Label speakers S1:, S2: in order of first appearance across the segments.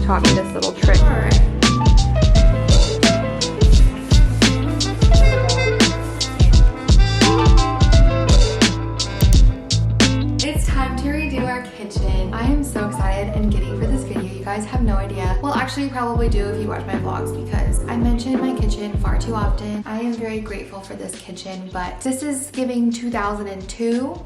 S1: taught me this little trick.
S2: All right. Kitchen. I am so excited and giddy for this video. You guys have no idea. Well, actually you probably do if you watch my vlogs, because I mention my kitchen far too often. I am very grateful for this kitchen, but this is giving 2002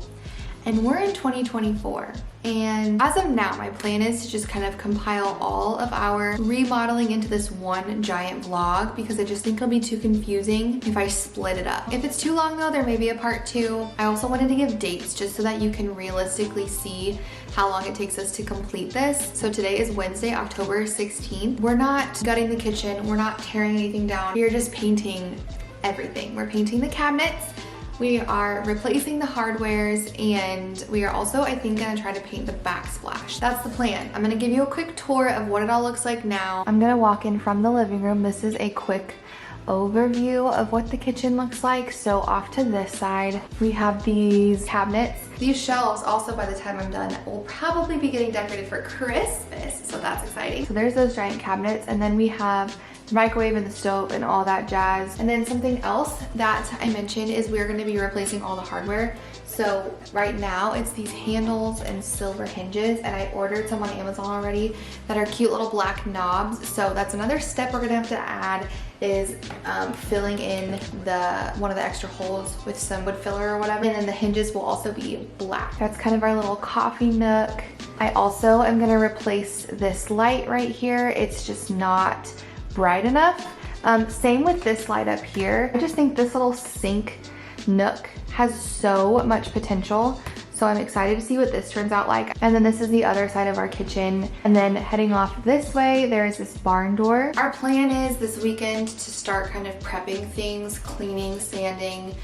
S2: and we're in 2024. And as of now, my plan is to just kind of compile all of our remodeling into this one giant vlog, because I just think it'll be too confusing if I split it up. If it's too long though, there may be a part 2. I also wanted to give dates just so that you can realistically see how long it takes us to complete this. So today is Wednesday, October 16th. We're not gutting the kitchen. We're not tearing anything down. We are just painting everything. We're painting the cabinets. We are replacing the hardwares, and we are also, I think, gonna try to paint the backsplash. That's the plan. I'm gonna give you a quick tour of what it all looks like now. I'm gonna walk in from the living room. This is a quick overview of what the kitchen looks like. So off to this side, we have these cabinets. These shelves also, by the time I'm done, will probably be getting decorated for Christmas. So that's exciting. So there's those giant cabinets, and then we have the microwave and the stove and all that jazz. And then something else that I mentioned is we're gonna be replacing all the hardware. So right now it's these handles and silver hinges, and I ordered some on Amazon already that are cute little black knobs. So that's another step we're gonna have to add, is filling in one of the extra holes with some wood filler or whatever. And then the hinges will also be black. That's kind of our little coffee nook. I also am gonna replace this light right here. It's just not bright enough. Same with this light up here. I just think this little sink nook has so much potential. So I'm excited to see what this turns out like. And then this is the other side of our kitchen. And then heading off this way, there is this barn door. Our plan is this weekend to start kind of prepping things, cleaning, sanding,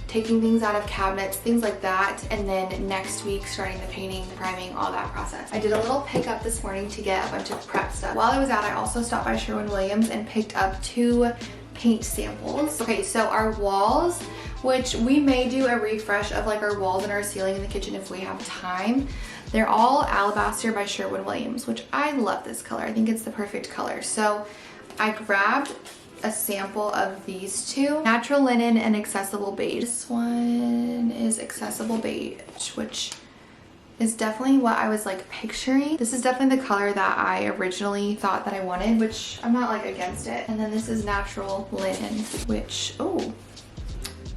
S2: taking things out of cabinets, things like that. And then next week, starting the painting, the priming, all that process. I did a little pickup this morning to get a bunch of prep stuff. While I was out, I also stopped by Sherwin-Williams and picked up 2 paint samples. Okay, so our walls, which we may do a refresh of like our walls and our ceiling in the kitchen if we have time. They're all alabaster by Sherwin-Williams, which I love this color. I think it's the perfect color. So I grabbed a sample of these 2, natural linen and accessible beige. This one is accessible beige, which is definitely what I was like picturing. This is definitely the color that I originally thought that I wanted, which I'm not like against it. And then this is natural linen, which, oh,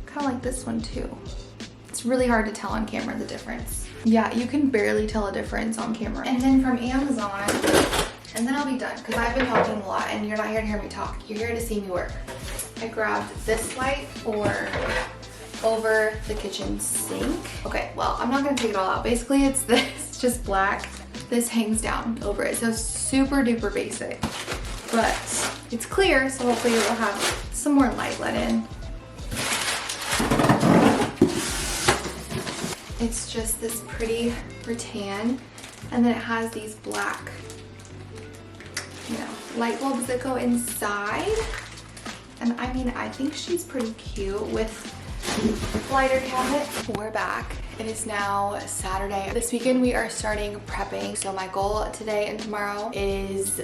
S2: kind of like this one too. It's really hard to tell on camera the difference. Yeah, you can barely tell a difference on camera. And then from Amazon, and then I'll be done because I've been talking a lot and you're not here to hear me talk. You're here to see me work. I grabbed this light for over the kitchen sink. Okay, well, I'm not gonna take it all out. Basically, it's this, just black. This hangs down over it. So super duper basic, but it's clear. So hopefully it will have some more light let in. It's just this pretty rattan, and then it has these black, light bulbs that go inside. And I mean, I think she's pretty cute with lighter cabinet. We're back. It is now Saturday. This weekend we are starting prepping. So my goal today and tomorrow is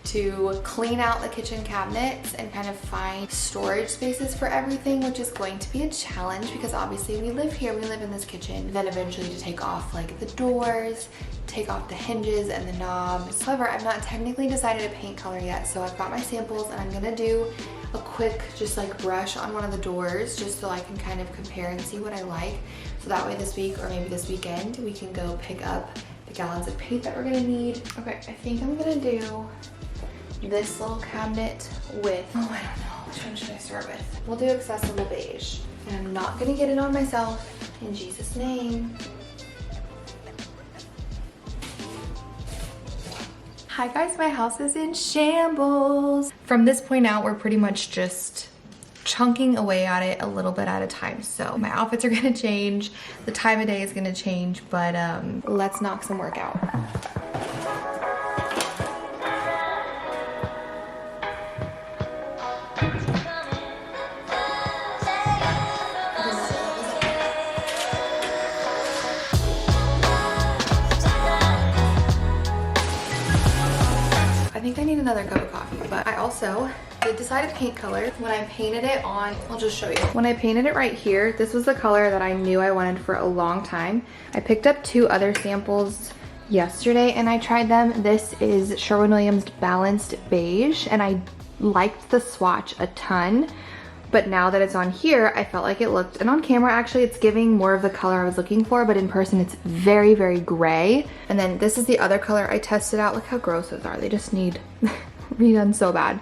S2: to clean out the kitchen cabinets and kind of find storage spaces for everything, which is going to be a challenge because obviously we live here, we live in this kitchen. Then eventually to take off like the doors, take off the hinges and the knobs. However, I've not technically decided a paint color yet, so I've got my samples and I'm gonna do a quick just like brush on one of the doors just so I can kind of compare and see what I like. So that way this week or maybe this weekend we can go pick up the gallons of paint that we're gonna need. Okay, I think I'm gonna do this little cabinet with, oh, I don't know, which one should I start with? We'll do accessible beige. And I'm not gonna get it on myself, in Jesus' name. Hi guys, my house is in shambles. From this point out, we're pretty much just chunking away at it a little bit at a time. So my outfits are gonna change, the time of day is gonna change, but let's knock some work out. another cup of coffee. But I also did decide a paint color. When I painted it on, I'll just show you. When I painted it right here, this was the color that I knew I wanted for a long time. I picked up 2 other samples yesterday and I tried them. This is Sherwin-Williams Balanced Beige, and I liked the swatch a ton. But now that it's on here, I felt like it looked, and on camera actually it's giving more of the color I was looking for, but in person it's very, very gray. And then this is the other color I tested out. Look how gross those are. They just need redone so bad.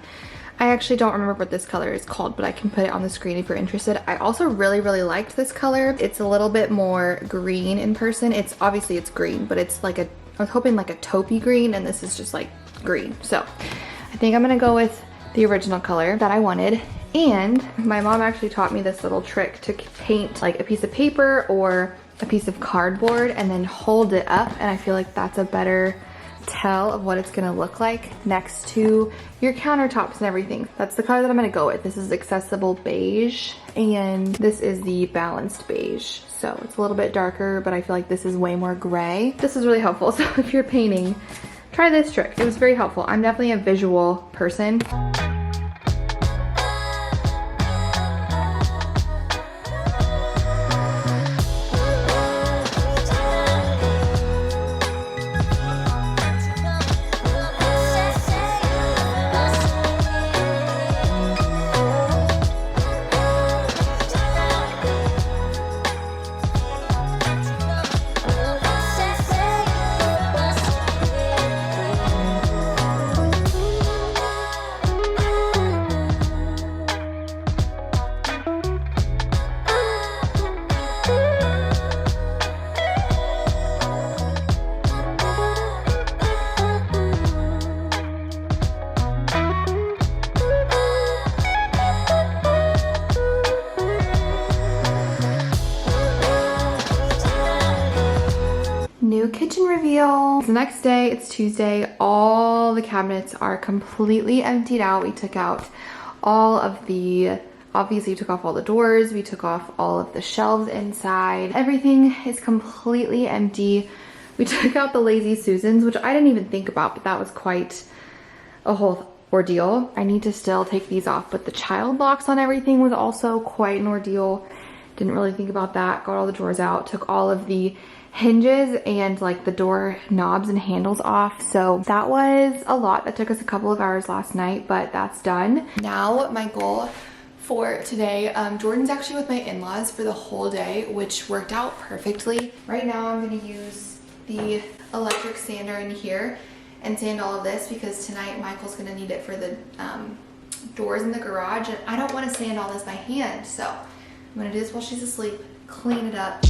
S2: I actually don't remember what this color is called, but I can put it on the screen if you're interested. I also really, really liked this color. It's a little bit more green in person. It's obviously it's green, but it's like I was hoping like a taupey green, and this is just like green. So I think I'm gonna go with the original color that I wanted. And my mom actually taught me this little trick to paint like a piece of paper or a piece of cardboard and then hold it up, and I feel like that's a better tell of what it's gonna look like next to your countertops and everything. That's the color that I'm gonna go with. This is Accessible Beige, and this is the Balanced Beige. So it's a little bit darker, but I feel like this is way more gray. This is really helpful. So if you're painting, try this trick. It was very helpful. I'm definitely a visual person. New kitchen reveal. It's the next day, it's Tuesday. All the cabinets are completely emptied out. We took out all of the, obviously we took off all the doors, we took off all of the shelves inside. Everything is completely empty. We took out the Lazy Susans, which I didn't even think about, but that was quite a whole ordeal. I need to still take these off, but the child locks on everything was also quite an ordeal. Didn't really think about that. Got all the drawers out, took all of the hinges and like the door knobs and handles off. So that was a lot. That took us a couple of hours last night, but that's done. Now my goal for today, Jordan's actually with my in-laws for the whole day, which worked out perfectly. Right now I'm gonna use the electric sander in here and sand all of this because tonight Michael's gonna need it for the doors in the garage, and I don't want to sand all this by hand, so I'm gonna do this while she's asleep, clean it up.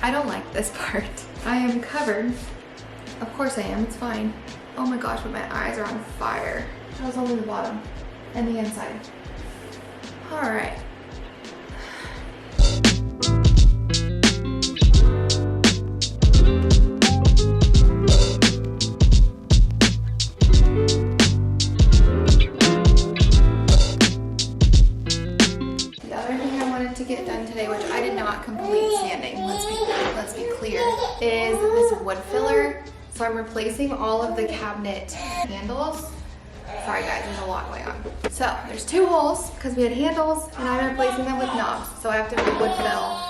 S2: I don't like this part. I am covered. Of course I am, it's fine. Oh my gosh, but my eyes are on fire. That was only the bottom and the inside. All right. The other thing I wanted to get done today, which I did not complete sanding, let's be clear, is this wood filler. So I'm replacing all of the cabinet handles. Sorry guys, there's a lot going on. So there's 2 holes because we had handles and I'm replacing them with knobs. So I have to wood fill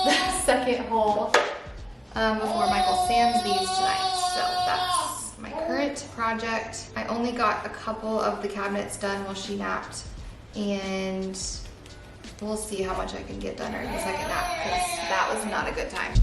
S2: the second hole before Michael sands these tonight. So that's my current project. I only got a couple of the cabinets done while she napped, and we'll see how much I can get done during the second nap because that was not a good time.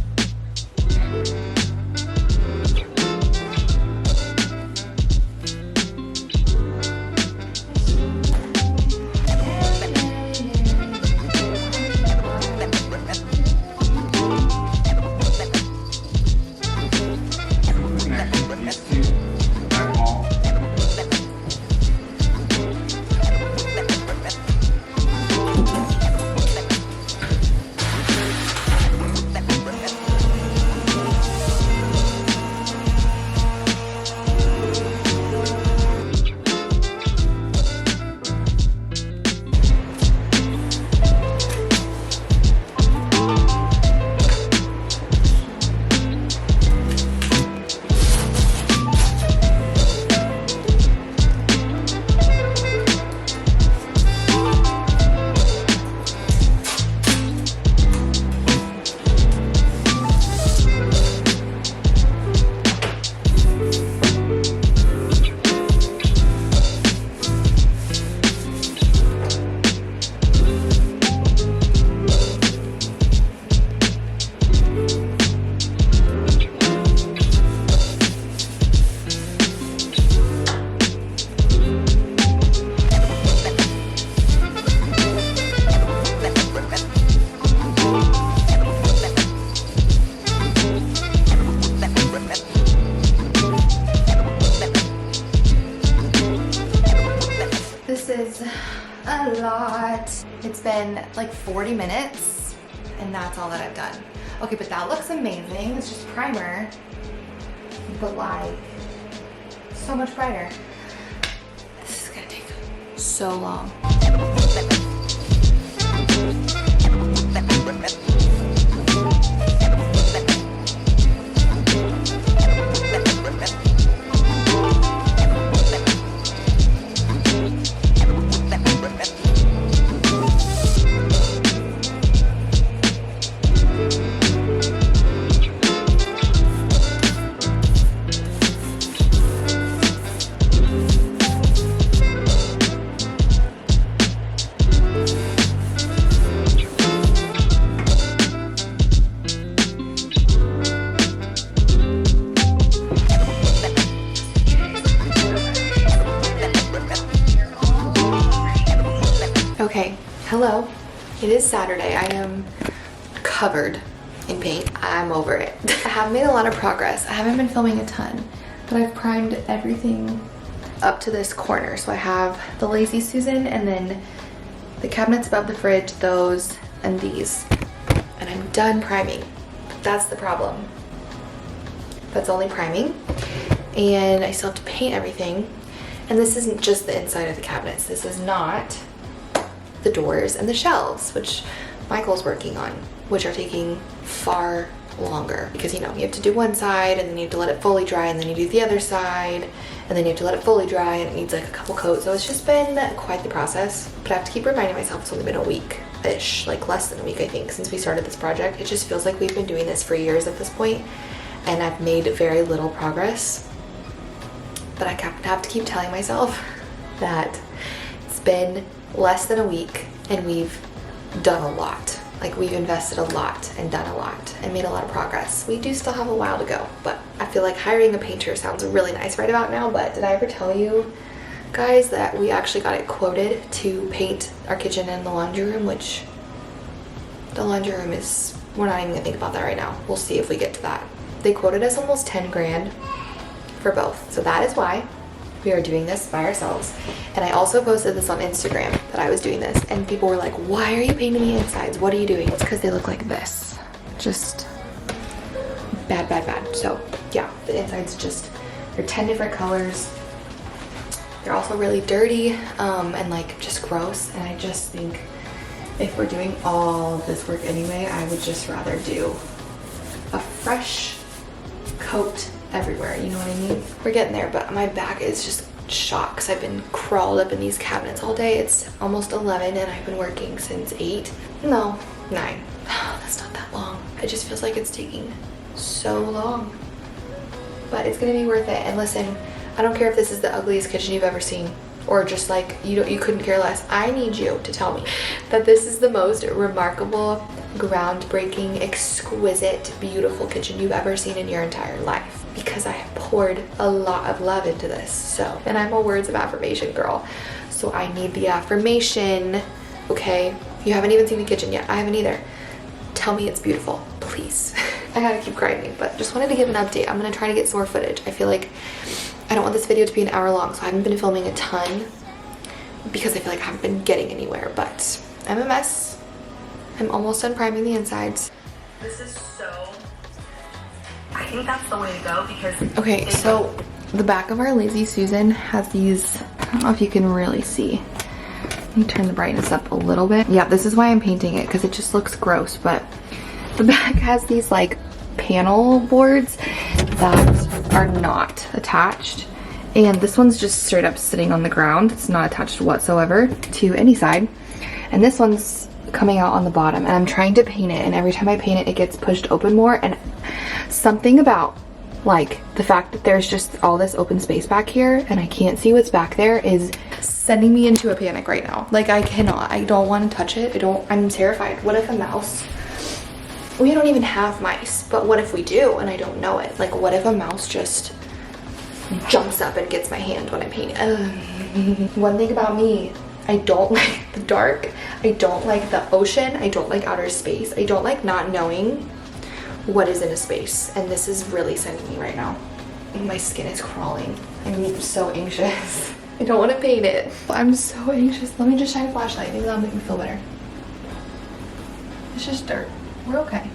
S2: a lot. It's been like 40 minutes and that's all that I've done. Okay, but that looks amazing. It's just primer, but like so much brighter. This is gonna take so long. Okay, hello. It is Saturday. I am covered in paint. I'm over it. I have made a lot of progress. I haven't been filming a ton, but I've primed everything up to this corner. So I have the Lazy Susan and then the cabinets above the fridge, those and these. And I'm done priming. That's the problem. That's only priming. And I still have to paint everything. And this isn't just the inside of the cabinets. This is not the doors and the shelves, which Michael's working on, which are taking far longer because, you know, you have to do one side and then you have to let it fully dry and then you do the other side and then you have to let it fully dry and it needs like a couple coats. So it's just been quite the process, but I have to keep reminding myself it's only been a week-ish, like less than a week I think, since we started this project. It just feels like we've been doing this for years at this point and I've made very little progress, but I have to keep telling myself that it's been less than a week and we've done a lot. Like we've invested a lot and done a lot and made a lot of progress. We do still have a while to go, but I feel like hiring a painter sounds really nice right about now. But did I ever tell you guys that we actually got it quoted to paint our kitchen and the laundry room, which the laundry room is, we're not even gonna think about that right now. We'll see if we get to that. They quoted us almost 10 grand for both. So that is why we are doing this by ourselves. And I also posted this on Instagram that I was doing this and people were like, why are you painting the insides? What are you doing? It's because they look like this. Just bad, bad, bad. So yeah, the insides just, they're 10 different colors. They're also really dirty and like just gross. And I just think if we're doing all of this work anyway, I would just rather do a fresh coat everywhere, you know what I mean? We're getting there, but my back is just shot because I've been crawled up in these cabinets all day. It's almost 11 and I've been working since 8. No, 9. That's not that long. It just feels like it's taking so long. But it's gonna be worth it. And listen, I don't care if this is the ugliest kitchen you've ever seen or just like you couldn't care less. I need you to tell me that this is the most remarkable, groundbreaking, exquisite, beautiful kitchen you've ever seen in your entire life. Because I have poured a lot of love into this. So, and I'm a words of affirmation girl. So I need the affirmation, okay? You haven't even seen the kitchen yet. I haven't either. Tell me it's beautiful, please. I gotta keep grinding, but just wanted to give an update. I'm gonna try to get some more footage. I feel like I don't want this video to be an hour long, so I haven't been filming a ton because I feel like I haven't been getting anywhere, but I'm a mess. I'm almost done priming the insides.
S1: This is so, I think that's the way to go because...
S2: Okay, so the back of our Lazy Susan has these, I don't know if you can really see. Let me turn the brightness up a little bit. Yeah, this is why I'm painting it, because it just looks gross, but the back has these like panel boards that are not attached. And this one's just straight up sitting on the ground. It's not attached whatsoever to any side. And this one's coming out on the bottom, and I'm trying to paint it, and every time I paint it, it gets pushed open more. And something about like the fact that there's just all this open space back here and I can't see what's back there is sending me into a panic right now. Like I don't want to touch it. I'm terrified. What if a mouse, we don't even have mice, but what if we do and I don't know it? Like what if a mouse just jumps up and gets my hand when I paint it? One thing about me, I don't like the dark. I don't like the ocean. I don't like outer space. I don't like not knowing what is in a space. And this is really sending me right now. My skin is crawling. I'm so anxious. I don't want to paint it. I'm so anxious. Let me just shine a flashlight. Maybe that'll make me feel better. It's just dirt. We're okay.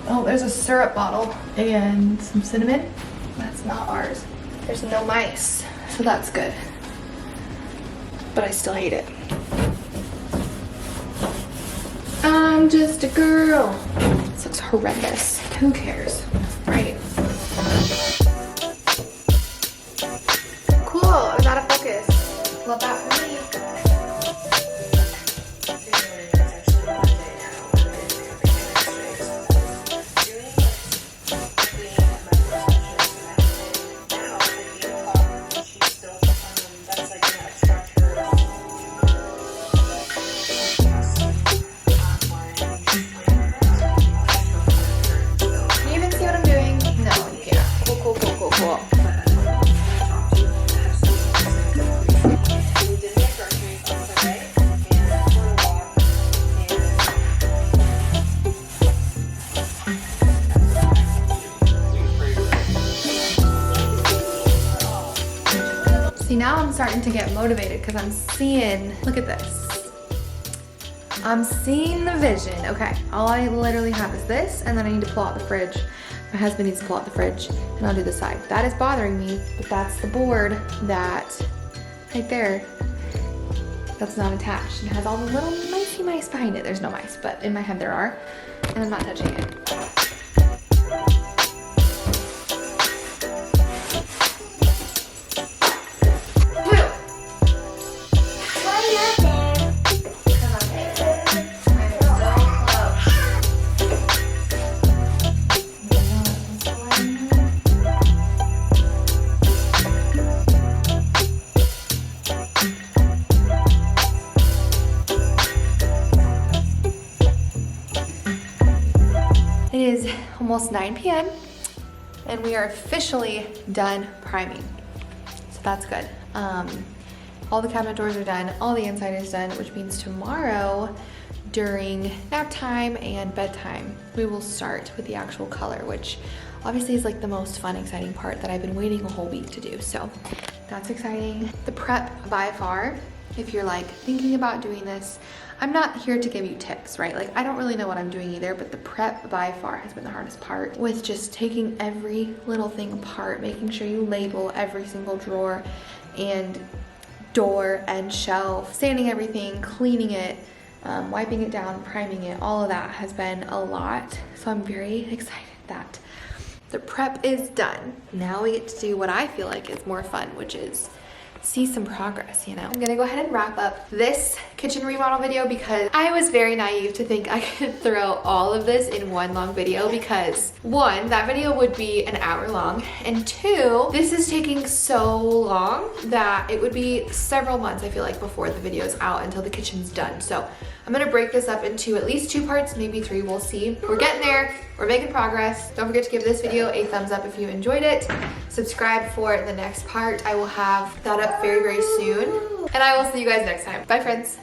S2: Oh, there's a syrup bottle and some cinnamon. That's not ours. There's no mice, so that's good. But I still hate it. I'm just a girl. This looks horrendous. Who cares, right? Cool, I was out of focus. Love that for me. See, now I'm starting to get motivated because I'm seeing, look at this. I'm seeing the vision. Okay, all I literally have is this, and then I need to pull out the fridge. My husband needs to pull out the fridge, and I'll do the side. That is bothering me, but that's the board that, right there, that's not attached. It has all the little micey mice behind it. There's no mice, but in my head there are, and I'm not touching it. It is almost 9 p.m. and we are officially done priming. So that's good. All the cabinet doors are done, all the inside is done, which means tomorrow during nap time and bedtime, we will start with the actual color, which obviously is like the most fun, exciting part that I've been waiting a whole week to do. So that's exciting. The prep by far, if you're like thinking about doing this, I'm not here to give you tips, right? Like I don't really know what I'm doing either, but the prep by far has been the hardest part, with just taking every little thing apart, making sure you label every single drawer and door and shelf, sanding everything, cleaning it, wiping it down, priming it. All of that has been a lot. So I'm very excited that the prep is done. Now we get to do what I feel like is more fun, which is see some progress, you know? I'm gonna go ahead and wrap up this kitchen remodel video because I was very naive to think I could throw all of this in one long video, because one, that video would be an hour long, and two, this is taking so long that it would be several months, I feel like, before the video is out until the kitchen's done. So I'm gonna break this up into at least 2 parts, maybe 3, we'll see. We're getting there, we're making progress. Don't forget to give this video a thumbs up if you enjoyed it. Subscribe for the next part. I will have that up very, very soon. And I will see you guys next time. Bye, friends.